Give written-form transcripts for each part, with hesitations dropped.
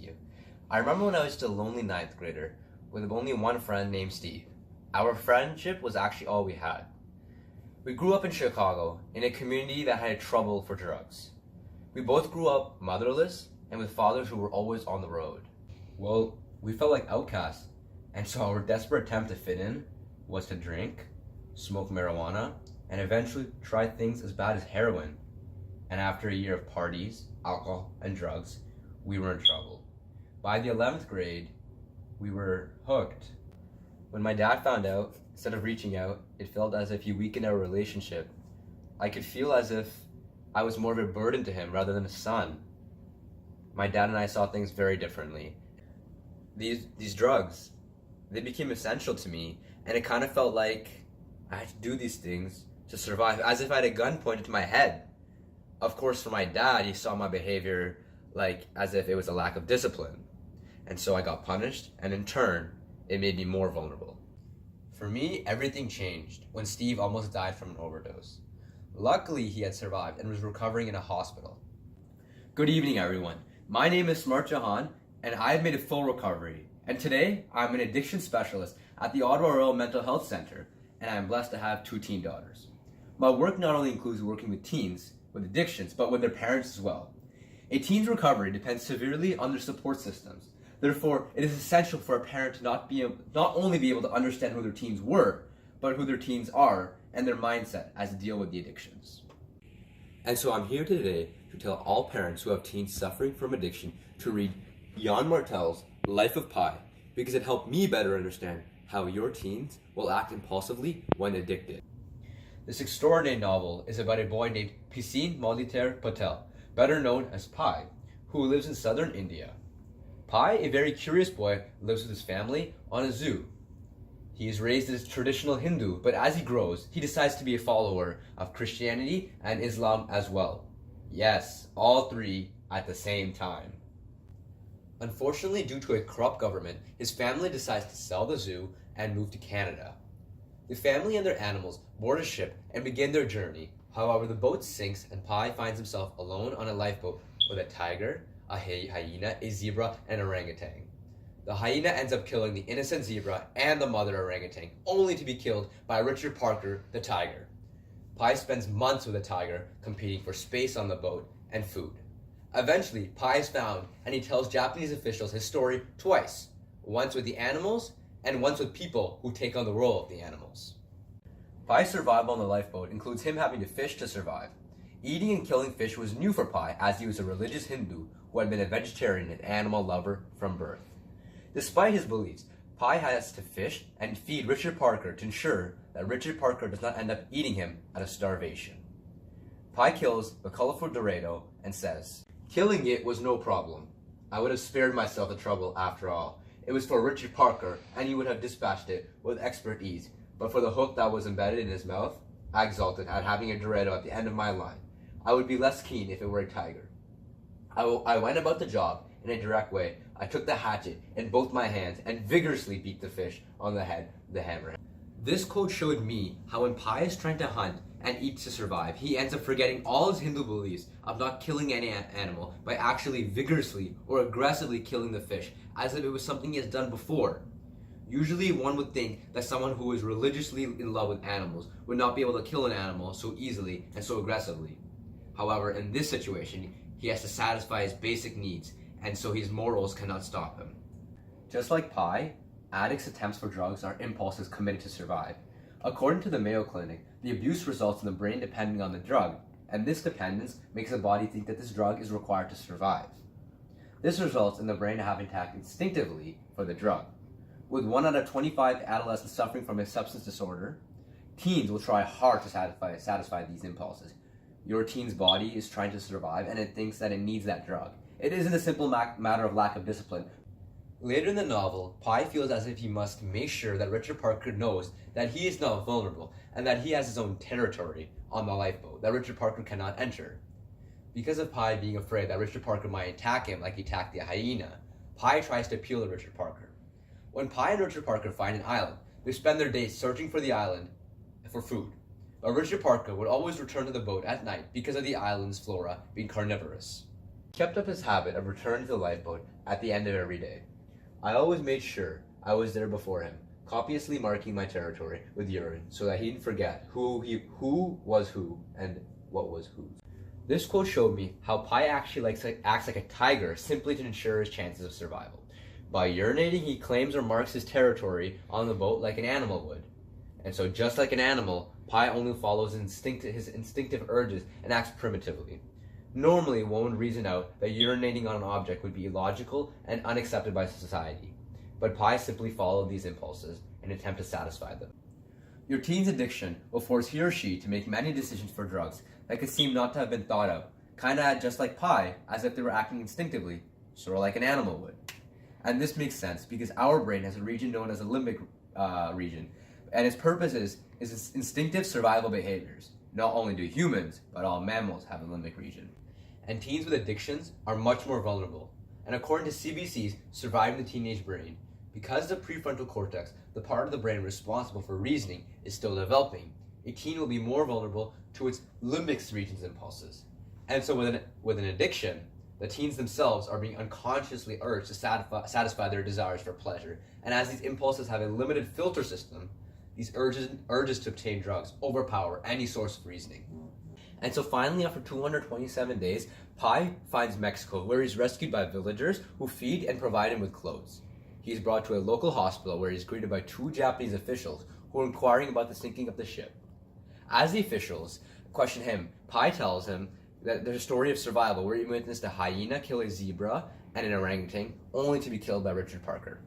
you. I remember when I was just a lonely ninth grader with only one friend named Steve. Our friendship was actually all we had. We grew up in Chicago in a community that had trouble for drugs. We both grew up motherless and with fathers who were always on the road. Well, we felt like outcasts, and so our desperate attempt to fit in was to drink, smoke marijuana, and eventually try things as bad as heroin. And after a year of parties, alcohol, and drugs, we were in trouble. By the 11th grade, we were hooked. When my dad found out, instead of reaching out, it felt as if he weakened our relationship. I could feel as if I was more of a burden to him rather than a son. My dad and I saw things very differently. These drugs, they became essential to me, and it kind of felt like I had to do these things to survive, as if I had a gun pointed to my head. Of course, for my dad, he saw my behavior like as if it was a lack of discipline. And so I got punished, and in turn, it made me more vulnerable. For me, everything changed when Steve almost died from an overdose. Luckily, he had survived and was recovering in a hospital. Good evening, everyone. My name is Samarth Chauhan, and I have made a full recovery. And today, I'm an addiction specialist at the Ottawa Royal Mental Health Centre, and I am blessed to have 2 teen daughters. My work not only includes working with teens with addictions, but with their parents as well. A teen's recovery depends severely on their support systems. Therefore, it is essential for a parent to not only be able to understand who their teens were, but who their teens are and their mindset as to deal with the addictions. And so I'm here today to tell all parents who have teens suffering from addiction to read Yann Martel'a's Life of Pi, because it helped me better understand how your teens will act impulsively when addicted. This extraordinary novel is about a boy named Martel'a Patel, better known as Pi, who lives in southern India. Pi, a very curious boy, lives with his family on a zoo. He is raised as a traditional Hindu, but as he grows, he decides to be a follower of Christianity and Islam as well. Yes, all 3 at the same time. Unfortunately, due to a corrupt government, his family decides to sell the zoo and move to Canada. The family and their animals board a ship and begin their journey. However, the boat sinks and Pi finds himself alone on a lifeboat with a tiger, a hyena, a zebra, and an orangutan. The hyena ends up killing the innocent zebra and the mother orangutan, only to be killed by Richard Parker, the tiger. Pi spends months with the tiger, competing for space on the boat and food. Eventually, Pi is found, and he tells Japanese officials his story twice, once with the animals and once with people who take on the role of the animals. Pi's survival on the lifeboat includes him having to fish to survive. Eating and killing fish was new for Pi, as he was a religious Hindu who had been a vegetarian and animal lover from birth. Despite his beliefs, Pi has to fish and feed Richard Parker to ensure that Richard Parker does not end up eating him out of starvation. Pi kills the colorful Dorado and says, "Killing it was no problem. I would have spared myself the trouble after all. It was for Richard Parker, and he would have dispatched it with expert ease. But for the hook that was embedded in his mouth, I exulted at having a Dorado at the end of my line. I would be less keen if it were a tiger. I went about the job in a direct way. I took the hatchet in both my hands and vigorously beat the fish on the head with the hammer." This quote showed me how when Pi is trying to hunt and eat to survive, he ends up forgetting all his Hindu beliefs of not killing any animal by actually vigorously or aggressively killing the fish, as if it was something he has done before. Usually one would think that someone who is religiously in love with animals would not be able to kill an animal so easily and so aggressively. However, in this situation, he has to satisfy his basic needs, and so his morals cannot stop him. Just like Pi, addicts' attempts for drugs are impulses committed to survive. According to the Mayo Clinic, the abuse results in the brain depending on the drug, and this dependence makes the body think that this drug is required to survive. This results in the brain having to act instinctively for the drug. With 1 out of 25 adolescents suffering from a substance disorder, teens will try hard to satisfy these impulses. Your teen's body is trying to survive, and it thinks that it needs that drug. It isn't a simple matter of lack of discipline. Later in the novel, Pi feels as if he must make sure that Richard Parker knows that he is not vulnerable and that he has his own territory on the lifeboat that Richard Parker cannot enter. Because of Pi being afraid that Richard Parker might attack him like he attacked the hyena, Pi tries to appeal to Richard Parker. When Pi and Richard Parker find an island, they spend their days searching for the island for food. But Richard Parker would always return to the boat at night because of the island's flora being carnivorous. He kept up his habit of returning to the lifeboat at the end of every day. I always made sure I was there before him, copiously marking my territory with urine so that he didn't forget who was who and what was whose. This quote showed me how Pi actually acts like a tiger simply to ensure his chances of survival. By urinating, he claims or marks his territory on the boat like an animal would. And so just like an animal, Pi only follows his instinctive urges and acts primitively. Normally, one would reason out that urinating on an object would be illogical and unaccepted by society. But Pi simply followed these impulses in an attempt to satisfy them. Your teen's addiction will force he or she to make many decisions for drugs that could seem not to have been thought of, kinda just like Pi, as if they were acting instinctively, sort of like an animal would. And this makes sense because our brain has a region known as the limbic region, and its purpose is its instinctive survival behaviors. Not only do humans, but all mammals have a limbic region. And teens with addictions are much more vulnerable. And according to CBC's Surviving the Teenage Brain, because the prefrontal cortex, the part of the brain responsible for reasoning, is still developing, a teen will be more vulnerable to its limbic region's impulses. And so with an addiction, the teens themselves are being unconsciously urged to satisfy their desires for pleasure. And as these impulses have a limited filter system, these urges to obtain drugs overpower any source of reasoning. And so finally, after 227 days, Pi finds Mexico, where he's rescued by villagers who feed and provide him with clothes. He's brought to a local hospital where he's greeted by two Japanese officials who are inquiring about the sinking of the ship. As the officials question him, Pi tells him that there's a story of survival where he witnessed a hyena kill a zebra and an orangutan, only to be killed by Richard Parker.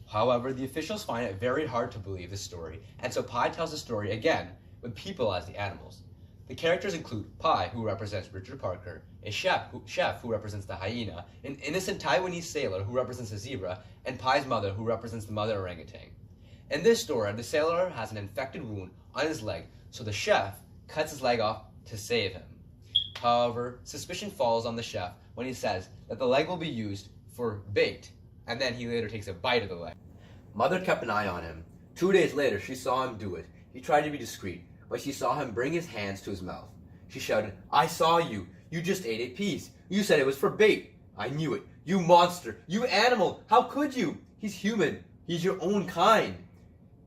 However, the officials find it very hard to believe this story, and so Pi tells the story again, with people as the animals. The characters include Pi, who represents Richard Parker, a chef who represents the hyena, an innocent Taiwanese sailor who represents the zebra, and Pi's mother, who represents the mother orangutan. In this story, the sailor has an infected wound on his leg, so the chef cuts his leg off to save him. However, suspicion falls on the chef when he says that the leg will be used for bait, and then he later takes a bite of the leg. Mother kept an eye on him. 2 days later, she saw him do it. He tried to be discreet, but she saw him bring his hands to his mouth. She shouted, "I saw you. You just ate a piece. You said it was for bait. I knew it. You monster. You animal. How could you? He's human. He's your own kind."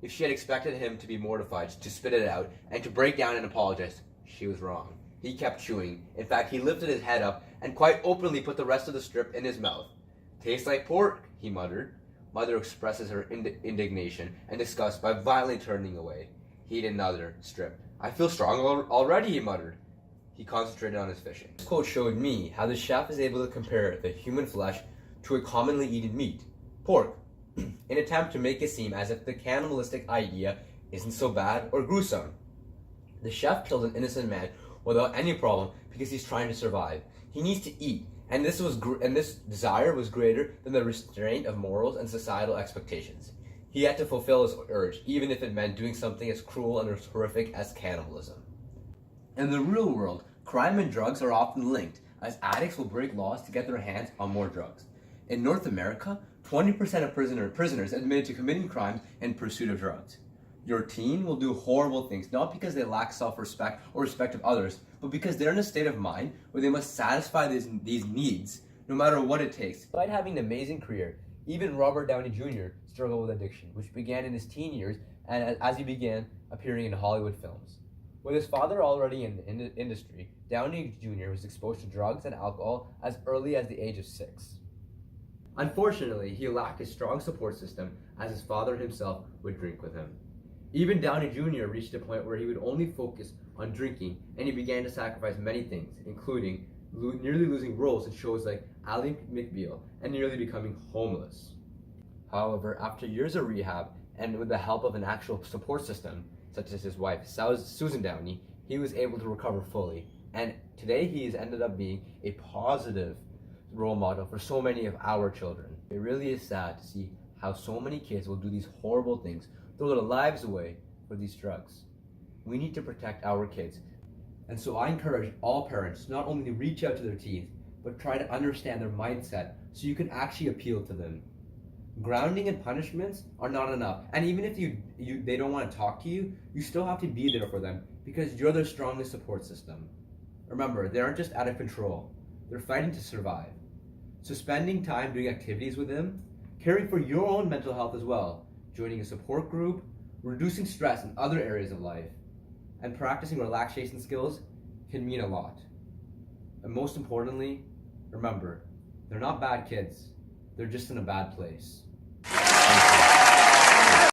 If she had expected him to be mortified, to spit it out, and to break down and apologize, she was wrong. He kept chewing. In fact, he lifted his head up and quite openly put the rest of the strip in his mouth. "Tastes like pork," he muttered. Mother expresses her indignation and disgust by violently turning away. He ate another strip. "I feel strong already," he muttered. He concentrated on his fishing. This quote showed me how the chef is able to compare the human flesh to a commonly eaten meat, pork, in an attempt to make it seem as if the cannibalistic idea isn't so bad or gruesome. The chef killed an innocent man without any problem because he's trying to survive. He needs to eat, and this desire was greater than the restraint of morals and societal expectations. He had to fulfill his urge, even if it meant doing something as cruel and as horrific as cannibalism. In the real world, crime and drugs are often linked, as addicts will break laws to get their hands on more drugs. In North America, 20% of prisoners admitted to committing crimes in pursuit of drugs. Your teen will do horrible things, not because they lack self-respect or respect of others, but because they're in a state of mind where they must satisfy these needs, no matter what it takes. Despite having an amazing career, even Robert Downey Jr. struggled with addiction, which began in his teen years and as he began appearing in Hollywood films. With his father already in the industry, Downey Jr. was exposed to drugs and alcohol as early as the age of 6. Unfortunately, he lacked a strong support system, as his father himself would drink with him. Even Downey Jr. reached a point where he would only focus on drinking, and he began to sacrifice many things, including nearly losing roles in shows like Ally McBeal and nearly becoming homeless. However, after years of rehab and with the help of an actual support system, such as his wife, Susan Downey, he was able to recover fully. And today he has ended up being a positive role model for so many of our children. It really is sad to see how so many kids will do these horrible things, throw their lives away for these drugs. We need to protect our kids. And so I encourage all parents not only to reach out to their teens, but try to understand their mindset so you can actually appeal to them. Grounding and punishments are not enough. And even if they don't want to talk to you, you still have to be there for them because you're their strongest support system. Remember, they aren't just out of control. They're fighting to survive. So spending time doing activities with them, caring for your own mental health as well, joining a support group, reducing stress in other areas of life, and practicing relaxation skills can mean a lot. And most importantly, remember, they're not bad kids. They're just in a bad place.